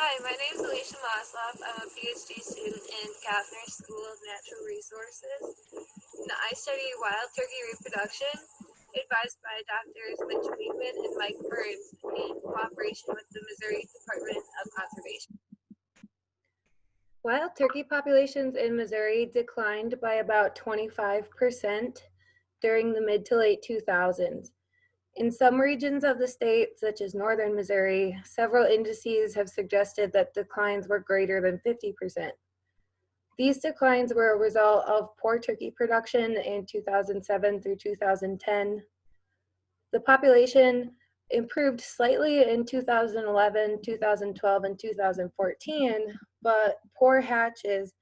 Hi, my name is Alisha Mosloff. I'm a PhD student in Kaffner School of Natural Resources. And I study wild turkey reproduction, advised by Drs. Mitch Weedman and Mike Burns in cooperation with the Missouri Department of Conservation. Wild turkey populations in Missouri declined by about 25% during the mid to late 2000s. In some regions of the state, such as northern Missouri, several indices have suggested that declines were greater than 50%. These declines were a result of poor turkey production in 2007 through 2010. The population improved slightly in 2011, 2012, and 2014, but poor hatches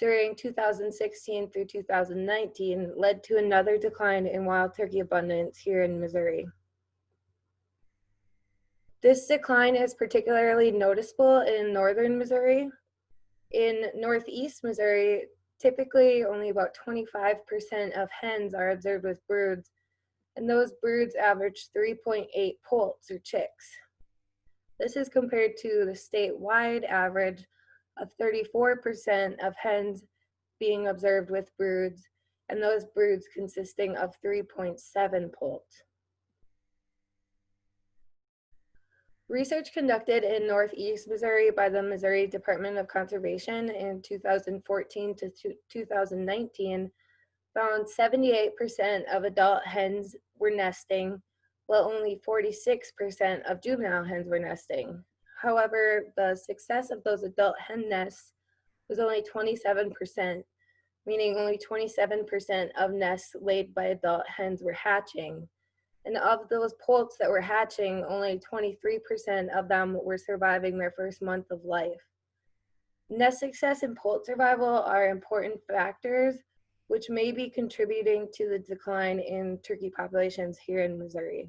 during 2016 through 2019 led to another decline in wild turkey abundance here in Missouri. This decline is particularly noticeable in northern Missouri. In northeast Missouri, typically only about 25% of hens are observed with broods, and those broods average 3.8 poults or chicks. This is compared to the statewide average of 34% of hens being observed with broods, and those broods consisting of 3.7 poults. Research conducted in northeast Missouri by the Missouri Department of Conservation in 2014 to 2019 found 78% of adult hens were nesting, while only 46% of juvenile hens were nesting. However, the success of those adult hen nests was only 27%, meaning only 27% of nests laid by adult hens were hatching. And of those poults that were hatching, only 23% of them were surviving their first month of life. Nest success and poult survival are important factors which may be contributing to the decline in turkey populations here in Missouri.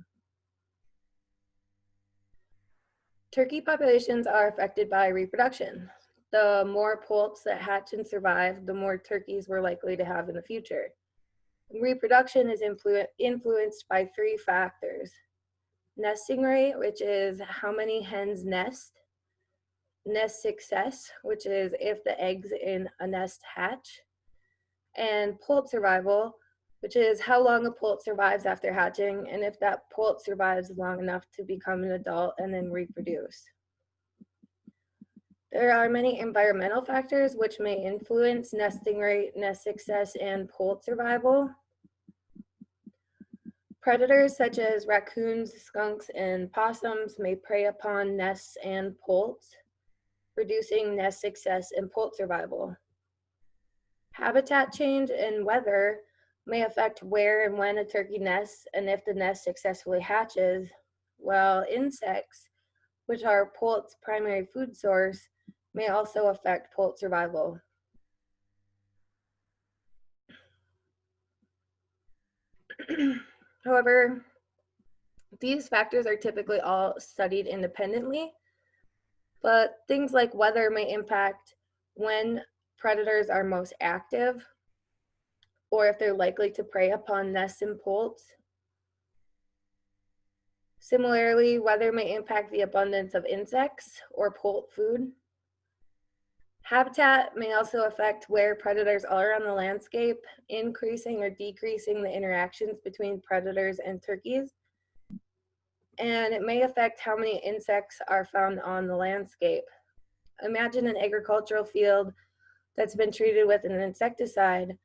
Turkey populations are affected by reproduction. The more poults that hatch and survive, the more turkeys we're likely to have in the future. Reproduction is influenced by three factors: nesting rate, which is how many hens nest; nest success, which is if the eggs in a nest hatch; and poult survival, which is how long a poult survives after hatching and if that poult survives long enough to become an adult and then reproduce. There are many environmental factors which may influence nesting rate, nest success, and poult survival. Predators such as raccoons, skunks, and possums may prey upon nests and poults, reducing nest success and poult survival. Habitat change and weather may affect where and when a turkey nests and if the nest successfully hatches, while insects, which are poult's primary food source, may also affect poult survival. However, these factors are typically all studied independently, but things like weather may impact when predators are most active or if they're likely to prey upon nests and poults. Similarly, weather may impact the abundance of insects or poult food. Habitat may also affect where predators are on the landscape, increasing or decreasing the interactions between predators and turkeys. And it may affect how many insects are found on the landscape. Imagine an agricultural field that's been treated with an insecticide.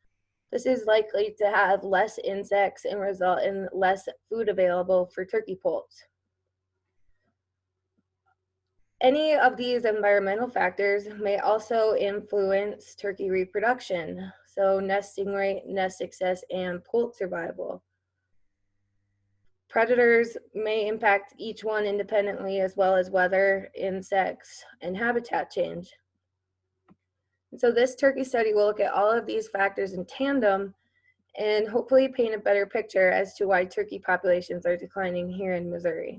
This is likely to have less insects and result in less food available for turkey poults. Any of these environmental factors may also influence turkey reproduction, so nesting rate, nest success, and poult survival. Predators may impact each one independently, as well as weather, insects, and habitat change. And so this turkey study will look at all of these factors in tandem and hopefully paint a better picture as to why turkey populations are declining here in Missouri.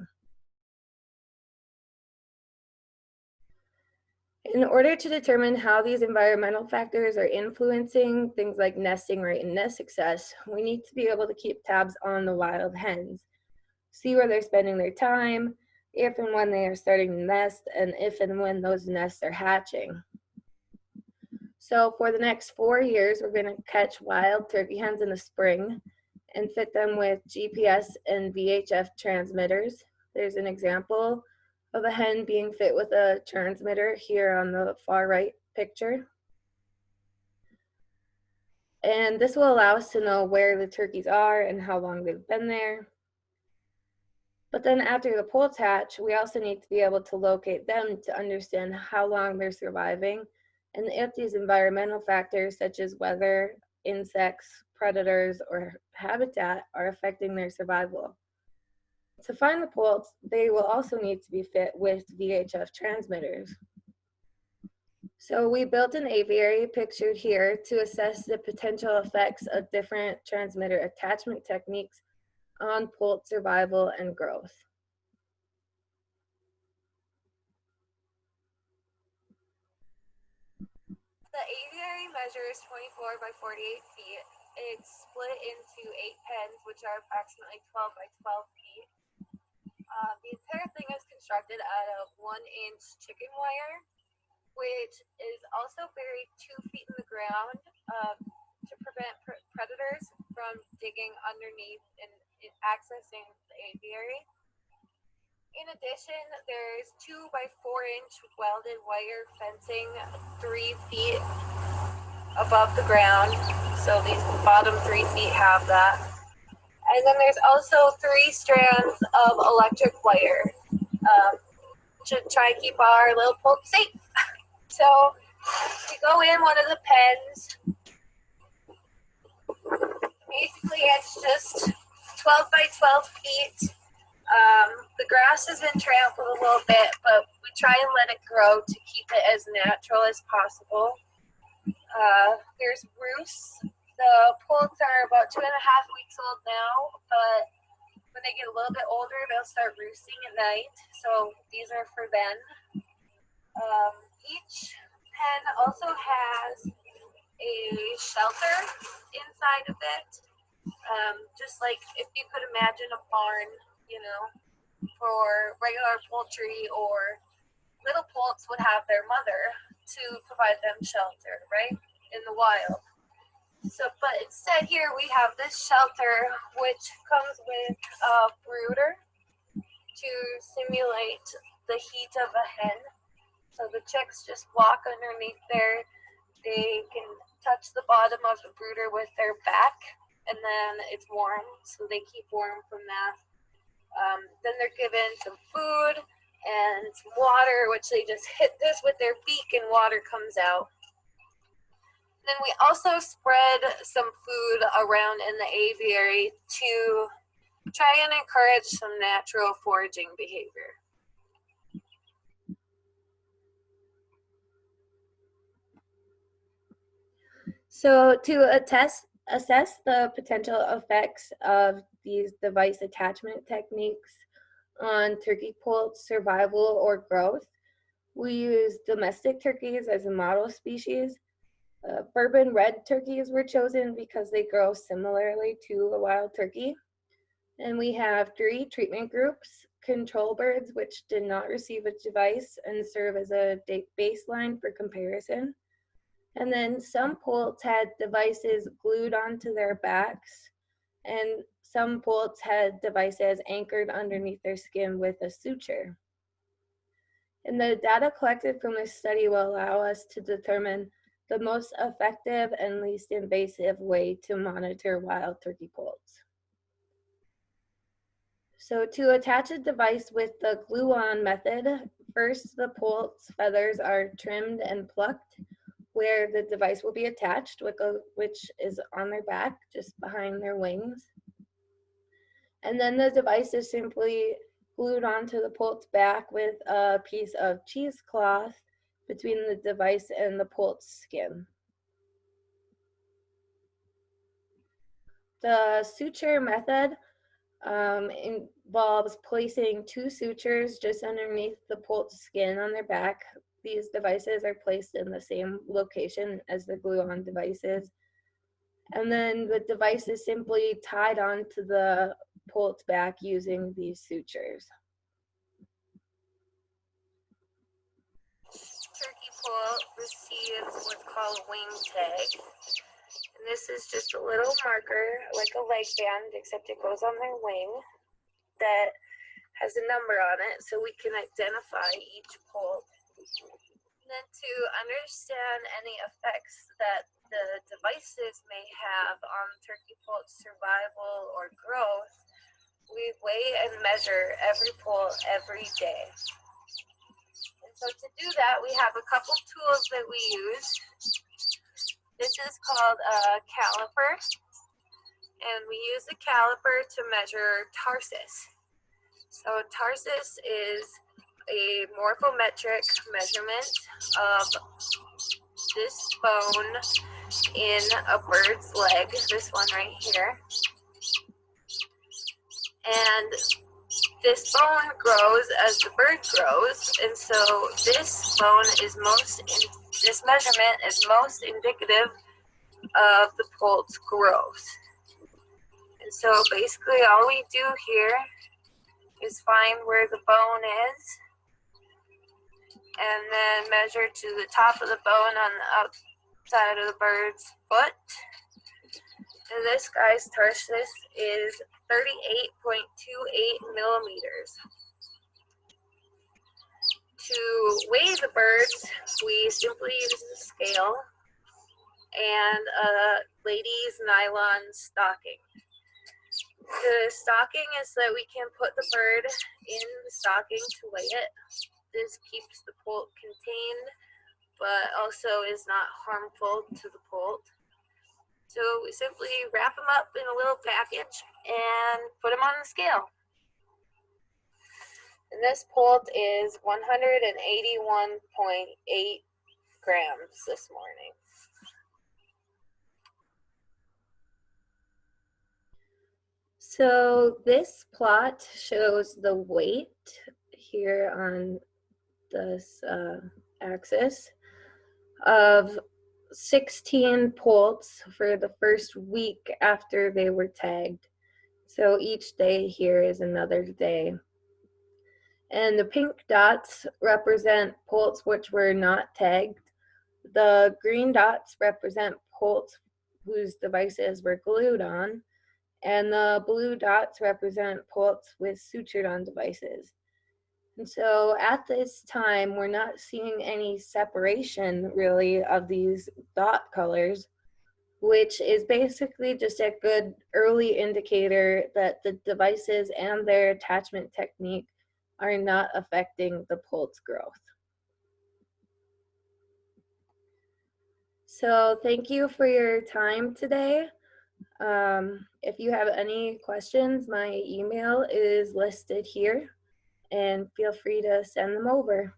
In order to determine how these environmental factors are influencing things like nesting rate and nest success, we need to be able to keep tabs on the wild hens, see where they're spending their time, if and when they are starting to nest, and if and when those nests are hatching. So for the next 4 years, we're going to catch wild turkey hens in the spring and fit them with GPS and VHF transmitters. There's an example of a hen being fit with a transmitter here on the far right picture. And this will allow us to know where the turkeys are and how long they've been there. But then after the poults hatch, we also need to be able to locate them to understand how long they're surviving and if these environmental factors such as weather, insects, predators, or habitat are affecting their survival. To find the poults, they will also need to be fit with VHF transmitters. So we built an aviary pictured here to assess the potential effects of different transmitter attachment techniques on poult survival and growth. The aviary measures 24 by 48 feet. It's split into 8 pens, which are approximately 12 by 12 feet. The entire thing is constructed out of 1-inch chicken wire, which is also buried 2 feet in the ground to prevent predators from digging underneath and accessing the aviary. In addition, there's 2 by 4-inch welded wire fencing 3 feet above the ground. So these bottom 3 feet have that. And then there's also 3 strands of electric wire to try and keep our little poult safe. So you go in one of the pens. Basically, it's just 12 by 12 feet. The grass has been trampled a little bit, but we try and let it grow to keep it as natural as possible. There's roosts. The poults are about 2.5 weeks old now, but when they get a little bit older, they'll start roosting at night. So these are for then. Each pen also has a shelter inside of it. Just like if you could imagine a barn, you know, for regular poultry, or little poults would have their mother to provide them shelter, right, in the wild. So, but instead here we have this shelter, which comes with a brooder to simulate the heat of a hen. So the chicks just walk underneath there. They can touch the bottom of the brooder with their back, and then it's warm, so they keep warm from that. Then they're given some food and some water, which they just hit this with their beak and water comes out. Then we also spread some food around in the aviary to try and encourage some natural foraging behavior. So to assess the potential effects of these device attachment techniques on turkey poult survival or growth, we use domestic turkeys as a model species. Bourbon red turkeys were chosen because they grow similarly to a wild turkey. And we have 3 treatment groups: control birds, which did not receive a device and serve as a baseline for comparison. And then some poults had devices glued onto their backs, and some poults had devices anchored underneath their skin with a suture. And the data collected from this study will allow us to determine the most effective and least invasive way to monitor wild turkey poults. So to attach a device with the glue-on method, first the poult's feathers are trimmed and plucked where the device will be attached, which is on their back, just behind their wings. And then the device is simply glued onto the poult's back with a piece of cheesecloth between the device and the poult's skin. The suture method involves placing 2 sutures just underneath the poult's skin on their back. These devices are placed in the same location as the glue-on devices. And then the device is simply tied onto the poult's back using these sutures. receives what's called a wing tag. And this is just a little marker, like a leg band, except it goes on their wing, that has a number on it so we can identify each poult. And then to understand any effects that the devices may have on turkey poult survival or growth, we weigh and measure every poult every day. And so to do that, we have a couple tools that we use. This is called a caliper, and we use the caliper to measure tarsus. So tarsus is a morphometric measurement of this bone in a bird's leg, this one right here. And this bone grows as the bird grows, and so this measurement is most indicative of the poult's growth. And so basically all we do here is find where the bone is and then measure to the top of the bone on the outside of the bird's foot. And this guy's tarsus is 38.28 millimeters. To weigh the birds, we simply use a scale and a lady's nylon stocking. The stocking is so that we can put the bird in the stocking to weigh it. This keeps the poult contained, but also is not harmful to the poult. So we simply wrap them up in a little package and put them on the scale. And this poult is 181.8 grams this morning. So this plot shows the weight here on this axis of 16 poults for the first week after they were tagged. So each day here is another day. And the pink dots represent poults which were not tagged. The green dots represent poults whose devices were glued on. And the blue dots represent poults with sutured-on devices. And so at this time, we're not seeing any separation really of these dot colors, which is basically just a good early indicator that the devices and their attachment technique are not affecting the poult's growth. So thank you for your time today. If you have any questions, my email is listed here, and feel free to send them over.